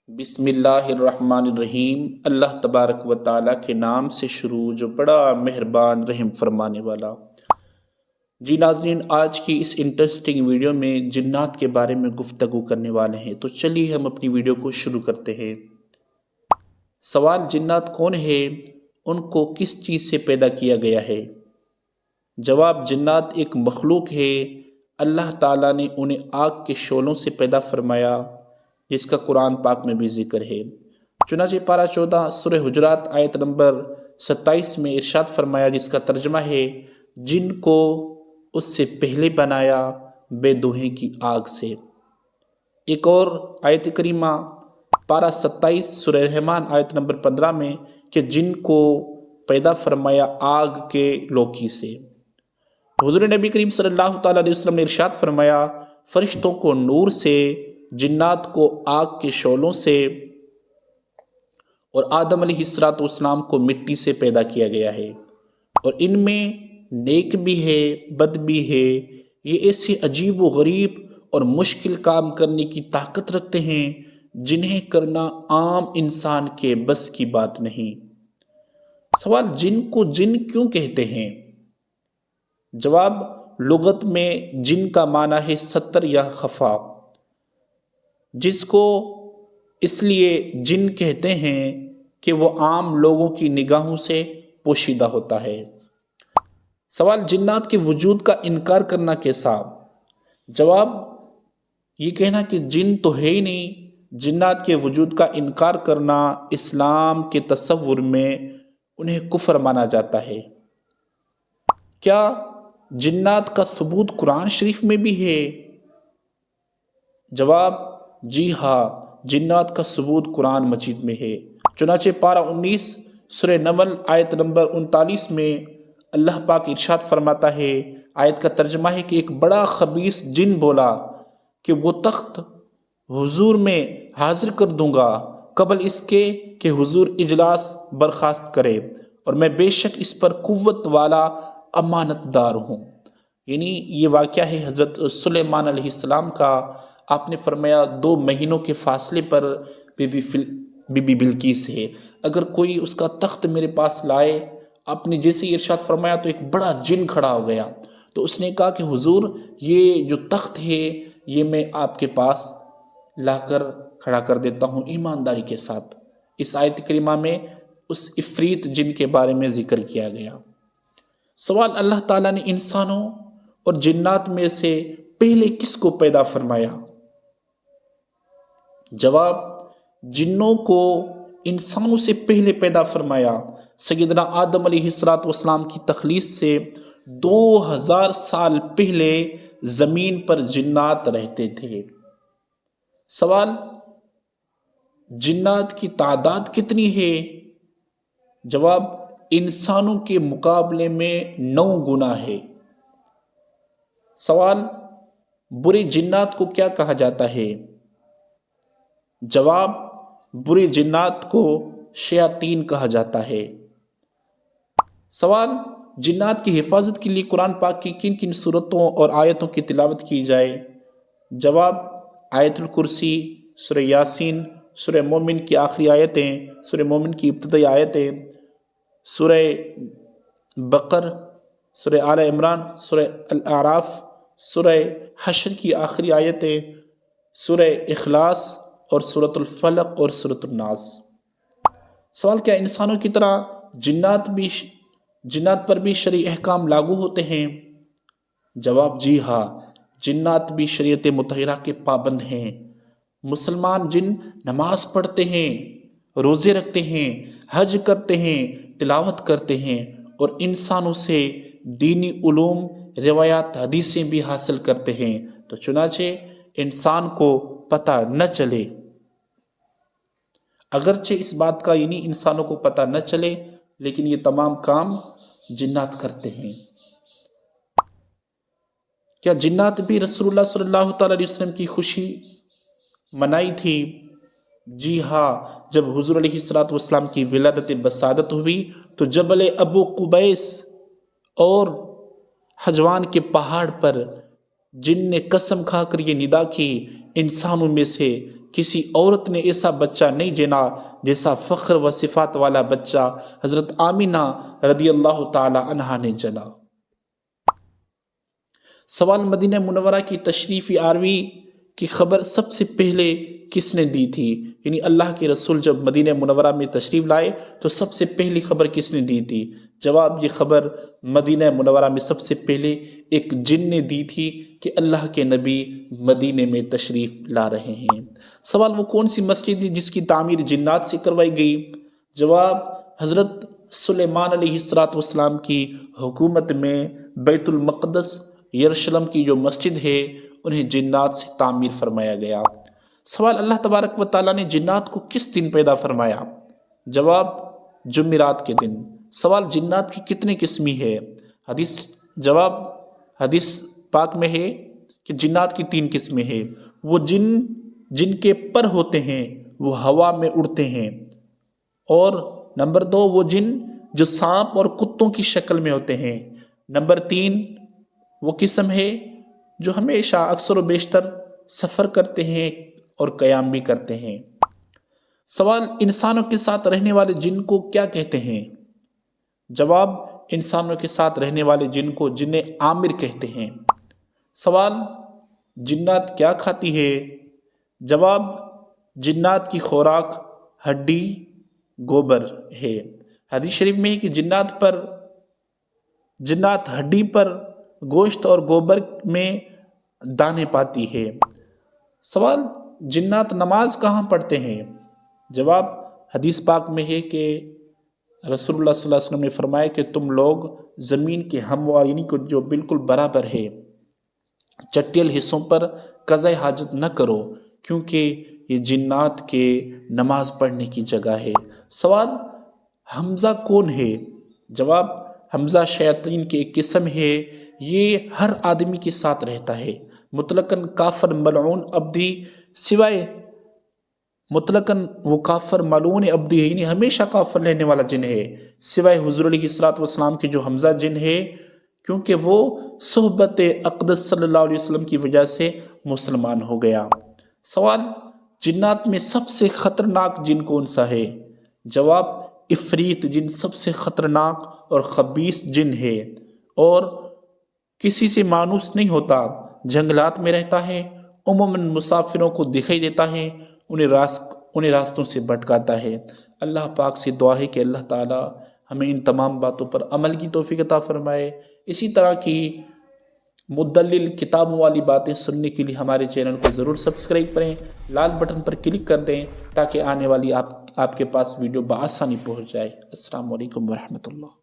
بسم اللہ الرحمن الرحیم۔ اللہ تبارک و تعالیٰ کے نام سے شروع جو بڑا مہربان رحم فرمانے والا۔ جی ناظرین، آج کی اس انٹرسٹنگ ویڈیو میں جنات کے بارے میں گفتگو کرنے والے ہیں، تو چلیے ہم اپنی ویڈیو کو شروع کرتے ہیں۔ سوال: جنات کون ہے؟ ان کو کس چیز سے پیدا کیا گیا ہے؟ جواب: جنات ایک مخلوق ہے، اللہ تعالیٰ نے انہیں آگ کے شعلوں سے پیدا فرمایا، جس کا قرآن پاک میں بھی ذکر ہے۔ چنانچہ پارہ 14 سورہ حجرات آیت نمبر 27 میں ارشاد فرمایا، جس کا ترجمہ ہے: جن کو اس سے پہلے بنایا بے دھویں کی آگ سے۔ ایک اور آیت کریمہ پارہ 27 سورہ رحمان آیت نمبر 15 میں کہ جن کو پیدا فرمایا آگ کے لوکی سے۔ حضور نبی کریم صلی اللہ تعالیٰ علیہ وسلم نے ارشاد فرمایا، فرشتوں کو نور سے، جنات کو آگ کے شعلوں سے، اور آدم علیہ السلام کو مٹی سے پیدا کیا گیا ہے، اور ان میں نیک بھی ہے، بد بھی ہے۔ یہ ایسے عجیب و غریب اور مشکل کام کرنے کی طاقت رکھتے ہیں جنہیں کرنا عام انسان کے بس کی بات نہیں۔ سوال: جن کو جن کیوں کہتے ہیں؟ جواب: لغت میں جن کا معنی ہے ستر یا خفا، جس کو اس لیے جن کہتے ہیں کہ وہ عام لوگوں کی نگاہوں سے پوشیدہ ہوتا ہے۔ سوال: جنات کے وجود کا انکار کرنا کیسا؟ جواب: یہ کہنا کہ جن تو ہے ہی نہیں، جنات کے وجود کا انکار کرنا اسلام کے تصور میں انہیں کفر مانا جاتا ہے۔ کیا جنات کا ثبوت قرآن شریف میں بھی ہے؟ جواب: جی ہاں، جنات کا ثبوت قرآن مجید میں ہے۔ چنانچہ پارہ 19 سورہ نمل آیت نمبر 39 میں اللہ پاک ارشاد فرماتا ہے، آیت کا ترجمہ ہے کہ ایک بڑا خبیث جن بولا کہ وہ تخت حضور میں حاضر کر دوں گا قبل اس کے کہ حضور اجلاس برخاست کرے، اور میں بے شک اس پر قوت والا امانت دار ہوں۔ یعنی یہ واقعہ ہے حضرت سلیمان علیہ السلام کا۔ آپ نے فرمایا 2 مہینوں کے فاصلے پر بی بی بلقیس ہے، اگر کوئی اس کا تخت میرے پاس لائے۔ آپ نے جیسے ہی ارشاد فرمایا تو ایک بڑا جن کھڑا ہو گیا، تو اس نے کہا کہ حضور یہ جو تخت ہے یہ میں آپ کے پاس لا کر کھڑا کر دیتا ہوں ایمانداری کے ساتھ۔ اس آیت کریمہ میں اس عفریت جن کے بارے میں ذکر کیا گیا۔ سوال: اللہ تعالیٰ نے انسانوں اور جنات میں سے پہلے کس کو پیدا فرمایا؟ جواب: جنوں کو انسانوں سے پہلے پیدا فرمایا۔ سیدنا آدم علیہ السلام کی تخلیق سے 2000 سال پہلے زمین پر جنات رہتے تھے۔ سوال: جنات کی تعداد کتنی ہے؟ جواب: انسانوں کے مقابلے میں 9 گنا ہے۔ سوال: برے جنات کو کیا کہا جاتا ہے؟ جواب: برے جنات کو شیاطین کہا جاتا ہے۔ سوال: جنات کی حفاظت کے لیے قرآن پاک کی کن کن سورتوں اور آیتوں کی تلاوت کی جائے؟ جواب: آیت الکرسی، سورہ یاسین، سورہ مومن کی آخری آیتیں، سورہ مومن کی ابتدائی آیتیں، سورہ بقر، سورہ آل عمران، سورہ الاعراف، سورہ حشر کی آخری آیتیں، سورہ اخلاص اور سورۃ الفلق اور سورۃ الناس۔ سوال: کیا انسانوں کی طرح جنات پر بھی شرعی احکام لاگو ہوتے ہیں؟ جواب: جی ہاں، جنات بھی شریعت مطہرہ کے پابند ہیں۔ مسلمان جن نماز پڑھتے ہیں، روزے رکھتے ہیں، حج کرتے ہیں، تلاوت کرتے ہیں، اور انسانوں سے دینی علوم، روایات، حدیثیں بھی حاصل کرتے ہیں، تو چنانچہ انسان کو پتہ نہ چلے، اگرچہ اس بات کا یعنی انسانوں کو پتہ نہ چلے، لیکن یہ تمام کام جنات کرتے ہیں۔ کیا جنات بھی رسول اللہ صلی اللہ تعالیٰ علیہ وسلم کی خوشی منائی تھی؟ جی ہاں، جب حضور علیہ السلام کی ولادت بسادت ہوئی تو جبل ابو قبیس اور حجوان کے پہاڑ پر جن نے قسم کھا کر یہ ندا کی انسانوں میں سے کسی عورت نے ایسا بچہ نہیں جنا جیسا فخر و صفات والا بچہ حضرت آمینہ رضی اللہ تعالی عنہا نے جنا۔ سوال مدینہ منورہ کی تشریف آوری کی خبر سب سے پہلے کس نے دی تھی؟ یعنی اللہ کے رسول جب مدینہ منورہ میں تشریف لائے تو سب سے پہلی خبر کس نے دی تھی؟ جواب، یہ خبر مدینہ منورہ میں سب سے پہلے ایک جن نے دی تھی کہ اللہ کے نبی مدینہ میں تشریف لا رہے ہیں۔ سوال، وہ کون سی مسجد تھی جس کی تعمیر جنات سے کروائی گئی؟ جواب، حضرت سلیمان علیہ السلام کی حکومت میں بیت المقدس یروشلم کی جو مسجد ہے انہیں جنات سے تعمیر فرمایا گیا۔ سوال، اللہ تبارک و تعالیٰ نے جنات کو کس دن پیدا فرمایا؟ جواب، جمعرات کے دن۔ سوال، جنات کی کتنی قسمی ہے؟ جواب، حدیث پاک میں ہے کہ جنات کی 3 قسمیں ہیں۔ وہ جن کے پر ہوتے ہیں وہ ہوا میں اڑتے ہیں، اور نمبر 2 وہ جن جو سانپ اور کتوں کی شکل میں ہوتے ہیں، نمبر 3 وہ قسم ہے جو ہمیشہ اکثر و بیشتر سفر کرتے ہیں اور قیام بھی کرتے ہیں۔ سوال، انسانوں کے ساتھ رہنے والے جن کو کیا کہتے ہیں؟ جواب، انسانوں کے ساتھ رہنے والے جن کو جن عامر کہتے ہیں۔ سوال، جنات کیا کھاتی ہے؟ جواب، جنات کی خوراک ہڈی گوبر ہے۔ حدیث شریف میں ہے کہ جنات ہڈی پر گوشت اور گوبر میں دانے پاتی ہے۔ سوال، جنات نماز کہاں پڑھتے ہیں؟ جواب، حدیث پاک میں ہے کہ رسول اللہ صلی اللہ علیہ وسلم نے فرمایا کہ تم لوگ زمین کے ہموار یعنی کہ جو بالکل برابر ہے چٹیل حصوں پر قضاء حاجت نہ کرو، کیونکہ یہ جنات کے نماز پڑھنے کی جگہ ہے۔ سوال، حمزہ کون ہے؟ جواب، حمزہ شیاطین کی ایک قسم ہے، یہ ہر آدمی کے ساتھ رہتا ہے، مطلقاً کافر ملعون عبدی سوائے مطلقاً وہ کافر ملعون عبدی ہے، یعنی ہمیشہ کافر رہنے والا جن ہے، سوائے حضور علیہ السلام کے جو حمزہ جن ہے، کیونکہ وہ صحبت اقدس صلی اللہ علیہ وسلم کی وجہ سے مسلمان ہو گیا۔ سوال، جنات میں سب سے خطرناک جن کون سا ہے؟ جواب، عفریت جن سب سے خطرناک اور خبیث جن ہے، اور کسی سے مانوس نہیں ہوتا، جنگلات میں رہتا ہے، عموماً مسافروں کو دکھائی دیتا ہے، انہیں راستوں سے بھٹکاتا ہے۔ اللہ پاک سے دعا ہے کہ اللہ تعالی ہمیں ان تمام باتوں پر عمل کی توفیق عطا فرمائے۔ اسی طرح کی مدلل کتابوں والی باتیں سننے کے لیے ہمارے چینل کو ضرور سبسکرائب کریں، لال بٹن پر کلک کر دیں تاکہ آنے والی آپ کے پاس ویڈیو بآسانی پہنچ جائے۔ السلام علیکم ورحمۃ اللہ۔